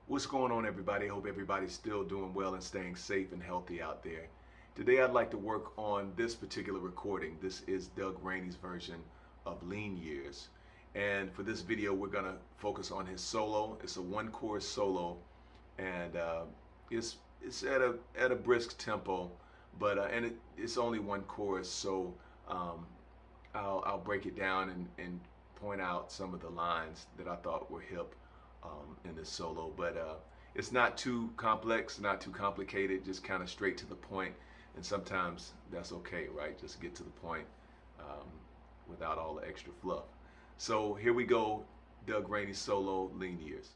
What's going on, everybody? I hope everybody's still doing well and staying safe and healthy out there. Today, I'd like to work on this particular recording. This is Doug Raney's version of Lean Years. And for this video, we're going to focus on his solo. It's a one-chorus solo, and it's at a brisk tempo, but it's only one chorus, so I'll break it down and point out some of the lines that I thought were hip in this solo. But it's not too complex, not too complicated, just kind of straight to the point. And sometimes that's okay, right? Just get to the point without all the extra fluff. So here we go, Doug Raney solo, Lean Years.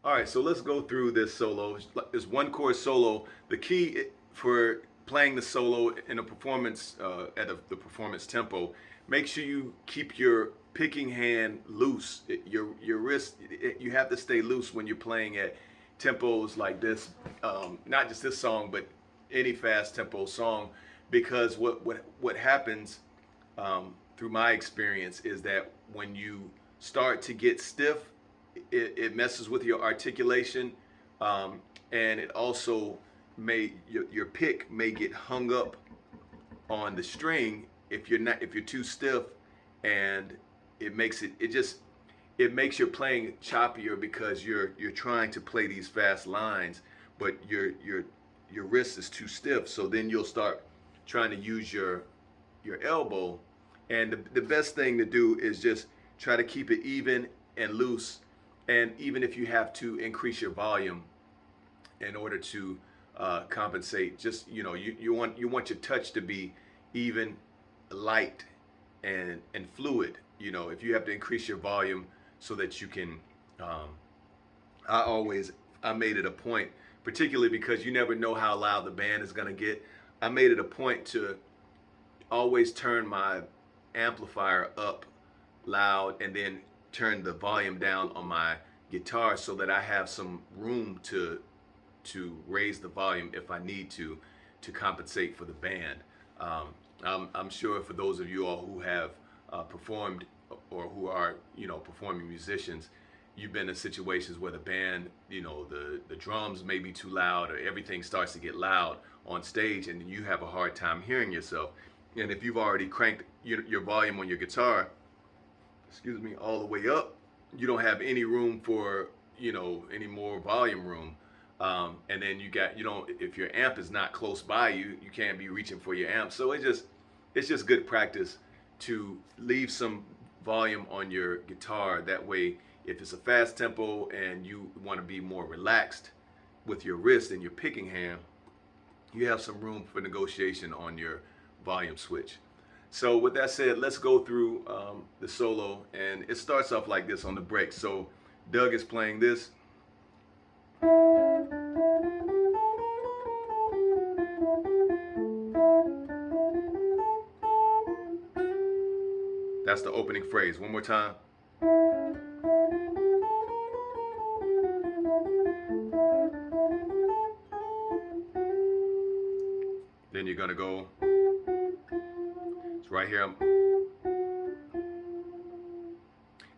All right, so let's go through this solo. It's one chorus solo. The key for playing the solo in a performance at the performance tempo, make sure you keep your picking hand loose. Your wrist, you have to stay loose when you're playing at tempos like this. Not just this song, but any fast tempo song, because what happens through my experience is that when you start to get stiff, it messes with your articulation, and it also your pick may get hung up on the string if you're too stiff, and it makes your playing choppier because you're trying to play these fast lines, but your wrist is too stiff. So then you'll start trying to use your elbow, and the best thing to do is just try to keep it even and loose. And even if you have to increase your volume in order to compensate, just you want your touch to be even, light, and fluid. If you have to increase your volume so that you can, I made it a point, particularly because you never know how loud the band is gonna get. I made it a point to always turn my amplifier up loud and then turn the volume down on my guitar so that I have some room to raise the volume if I need to compensate for the band. I'm sure for those of you all who have performed or who are performing musicians, you've been in situations where the band, the drums may be too loud, or everything starts to get loud on stage, and you have a hard time hearing yourself. And if you've already cranked your volume on your guitar, all the way up, you don't have any room for any more volume room, and then if your amp is not close by you can't be reaching for your amp. So it's just good practice to leave some volume on your guitar. That way, if it's a fast tempo and you want to be more relaxed with your wrist and your picking hand, you have some room for negotiation on your volume switch. So with that said, let's go through the solo, and it starts off like this on the break. So Doug is playing this. That's the opening phrase. One more time. Then you're gonna go. It's right here.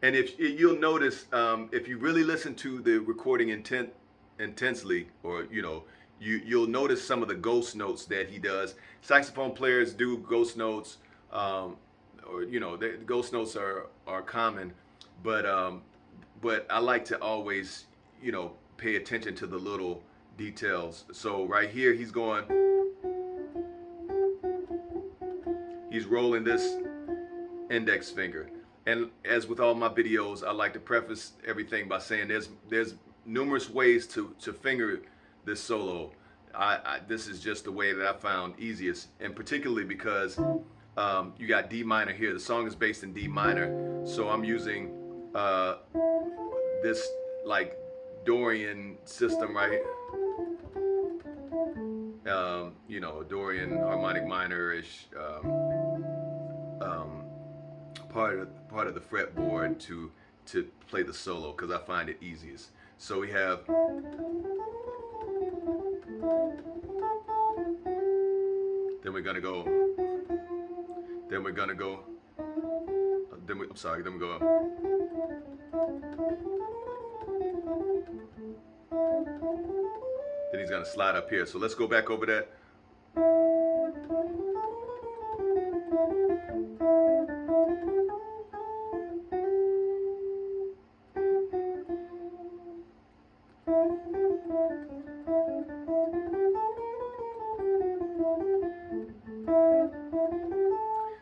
And if you'll notice, if you really listen to the recording intensely, or you'll notice some of the ghost notes that he does. Saxophone players do ghost notes, or the ghost notes are common, but but I like to always, pay attention to the little details. So right here, he's rolling this index finger. And as with all my videos, I like to preface everything by saying there's numerous ways to finger this solo. This is just the way that I found easiest, and particularly because you got D minor here. The song is based in D minor, so I'm using this like Dorian system, right? Dorian harmonic minor-ish part of the fretboard to play the solo, because I find it easiest. So we have, then we're gonna go, then we go, then he's gonna slide up here. So let's go back over that.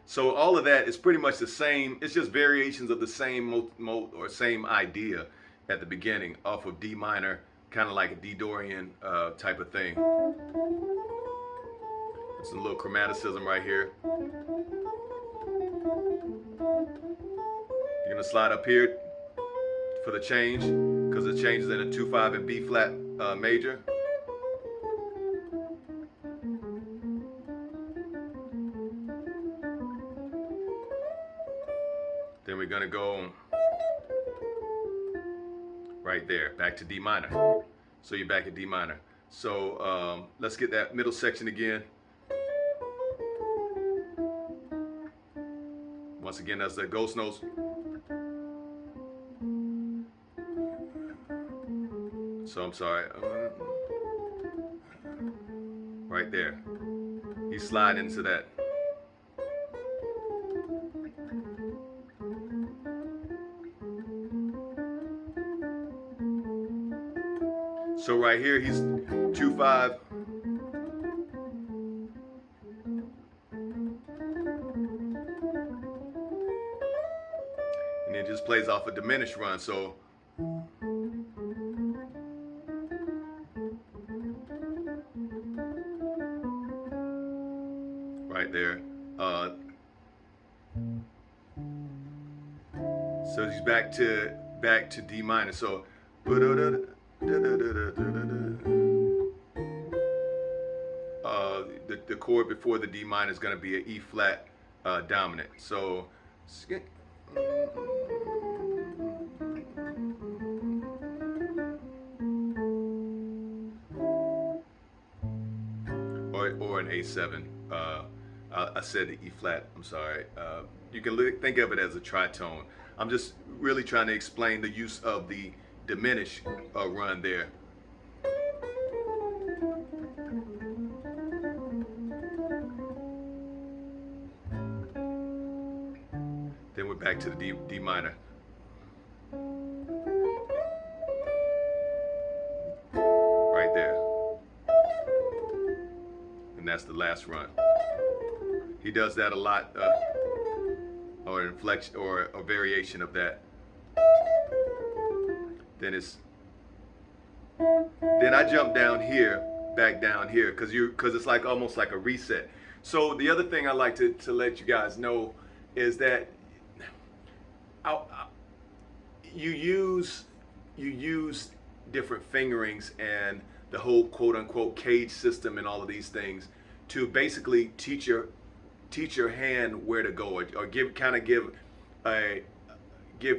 So all of that is pretty much the same. It's just variations of the same or same idea at the beginning off of D minor, kind of like a D Dorian type of thing. It's a little chromaticism right here. You're gonna slide up here for the change, because it changes in a 2/5 and B flat major. Then we're gonna go right there, back to D minor. So you're back at D minor. So let's get that middle section again. Once again, that's the ghost notes. So I'm sorry. Right there. You slide into that. So right here, he's 2/5. And it just plays off a diminished run. So right there. So he's back to D minor. So the chord before the D minor is going to be an E flat dominant. So or an A7. I said the E flat. I'm sorry. You can think of it as a tritone. I'm just really trying to explain the use of the diminish run there. Then we're back to the D minor. Right there. And that's the last run. He does that a lot, or an inflection or a variation of that. Then I jump down here, back down here, because it's like almost like a reset. So the other thing I like to let you guys know is that you use different fingerings and the whole quote unquote cage system and all of these things to basically teach your hand where to go, or give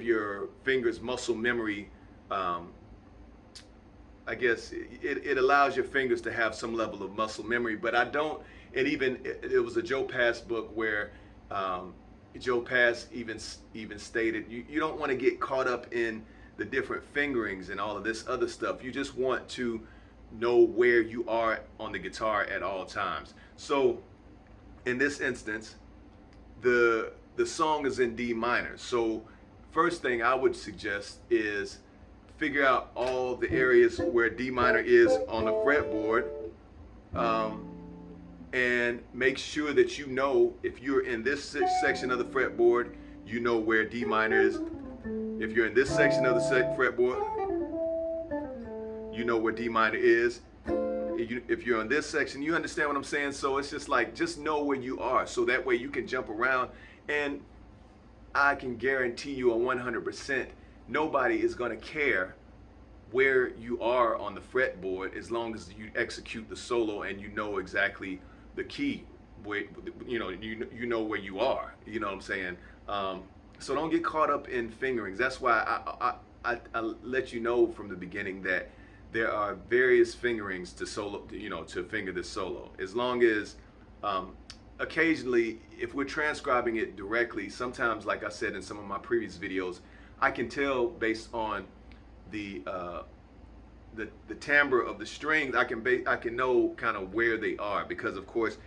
your fingers muscle memory. I guess it allows your fingers to have some level of muscle memory, but I don't. It was a Joe Pass book where Joe Pass even stated you don't want to get caught up in the different fingerings and all of this other stuff. You just want to know where you are on the guitar at all times. So in this instance, the song is in D minor. So first thing I would suggest is figure out all the areas where D minor is on the fretboard, and make sure that you know if you're in this section of the fretboard, you know where D minor is. If you're in this section of the fretboard, you know where D minor is. If you're on this section, you understand what I'm saying? So it's just like, just know where you are, so that way you can jump around. And I can guarantee you 100%, nobody is going to care where you are on the fretboard as long as you execute the solo and you know exactly the key, where you know where you are. You know what I'm saying? So don't get caught up in fingerings. That's why I let you know from the beginning that there are various fingerings to solo, to finger this solo. As long as occasionally, if we're transcribing it directly, sometimes, like I said in some of my previous videos, I can tell based on the timbre of the strings. I can know kind of where they are, because of course,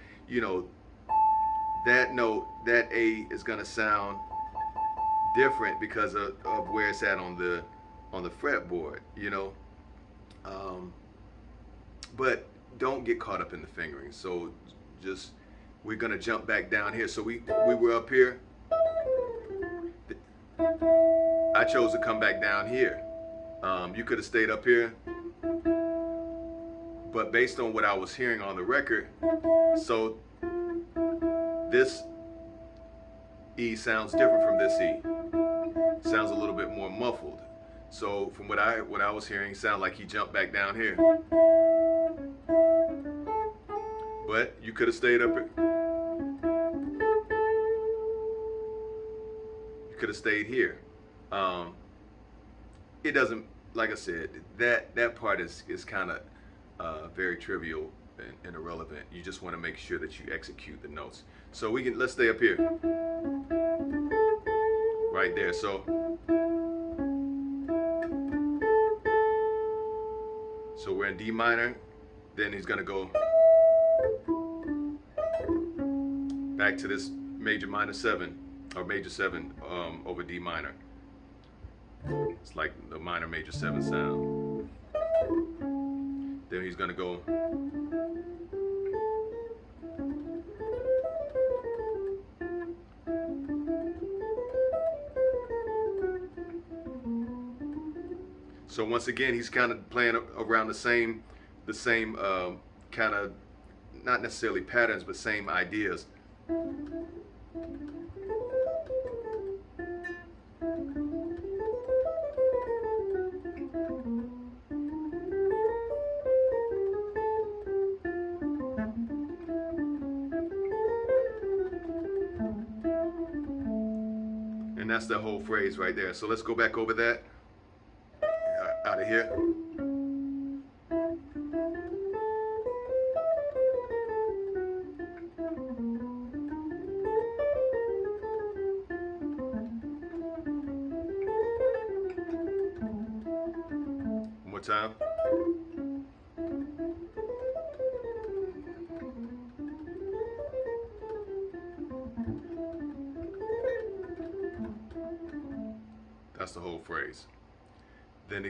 that note, that A is gonna sound different because of where it's at on the fretboard, but don't get caught up in the fingering. So just, we're gonna jump back down here. So we were up here. I chose to come back down here. You could have stayed up here, but based on what I was hearing on the record, so this E sounds different from this E. Sounds a little bit more muffled. So from what I was hearing, it sounded like he jumped back down here. But you could have stayed up here. You could have stayed here. It doesn't, like I said, that part is kind of very trivial and irrelevant. You just want to make sure that you execute the notes. So let's stay up here. Right there. So we're in D minor, then he's gonna go back to this major minor 7, or major 7 over D minor. It's like the minor major 7 sound. Then he's gonna go so once again, he's kind of playing around the same kind of, not necessarily patterns, but same ideas. And that's the whole phrase right there. So let's go back over that. Out of here. One more time. That's the whole phrase. Then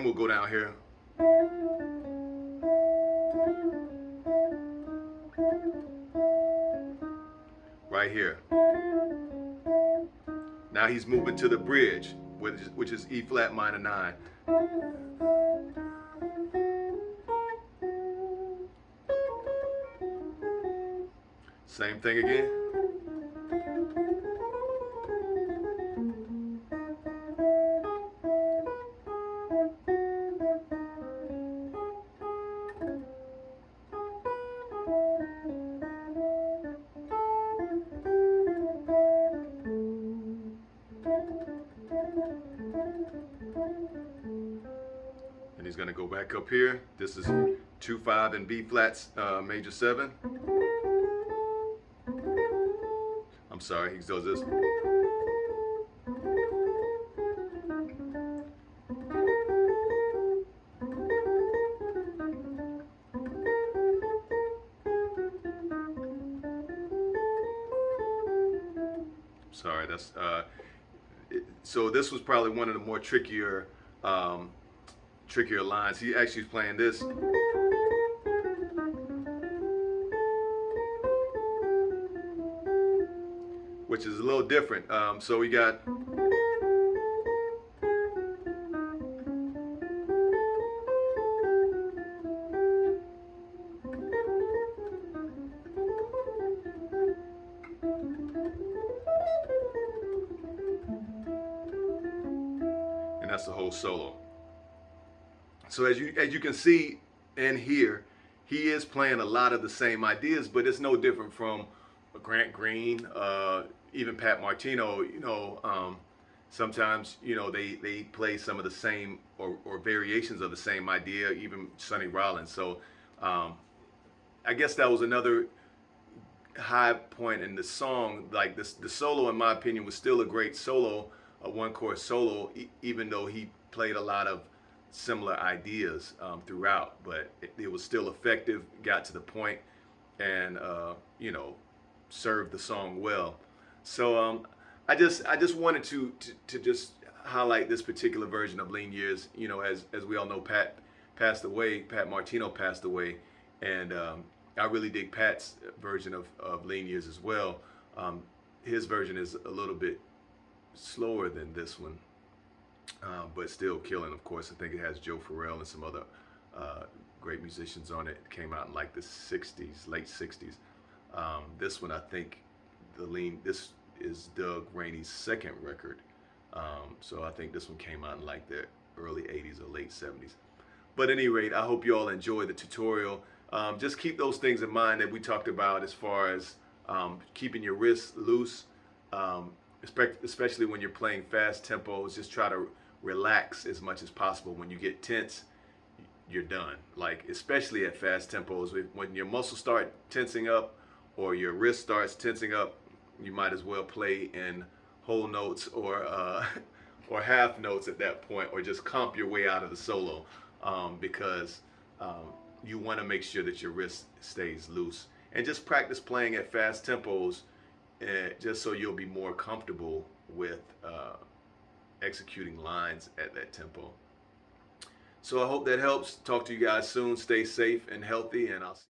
we'll go down here. Right here. Now he's moving to the bridge, which is E flat minor 9. Same thing again. And he's going to go back up here. This is 2/5 and B flats, major 7. I'm sorry, he does this. Sorry, that's So this was probably one of the more trickier lines. He actually was playing this, which is a little different. So we got, and that's the whole solo. So as you can see and hear, he is playing a lot of the same ideas, but it's no different from Grant Green, even Pat Martino. Sometimes they play some of the same or variations of the same idea, even Sonny Rollins. So I guess that was another high point in the song. Like this, the solo, in my opinion, was still a great solo, a one chord solo, even though he played a lot of similar ideas throughout, but it was still effective, got to the point, and served the song well. So I just wanted to just highlight this particular version of Lean Years. As we all know, Pat Martino passed away, and I really dig Pat's version of Lean Years as well. His version is a little bit slower than this one, but still killing, of course. I think it has Joe Farrell and some other great musicians on it. It came out in like the 60s, late 60s. This one, I think, this is Doug Raney's second record. So I think this one came out in like the early 80s or late 70s. But at any rate, I hope you all enjoy the tutorial. Just keep those things in mind that we talked about as far as keeping your wrists loose, especially when you're playing fast tempos. Just try to relax as much as possible. When you get tense, you're done. Like, especially at fast tempos, when your muscles start tensing up or your wrist starts tensing up, you might as well play in whole notes or or half notes at that point, or just comp your way out of the solo, because you want to make sure that your wrist stays loose. And just practice playing at fast tempos, just so you'll be more comfortable with executing lines at that tempo. So I hope that helps. Talk to you guys soon. Stay safe and healthy, and I'll see you.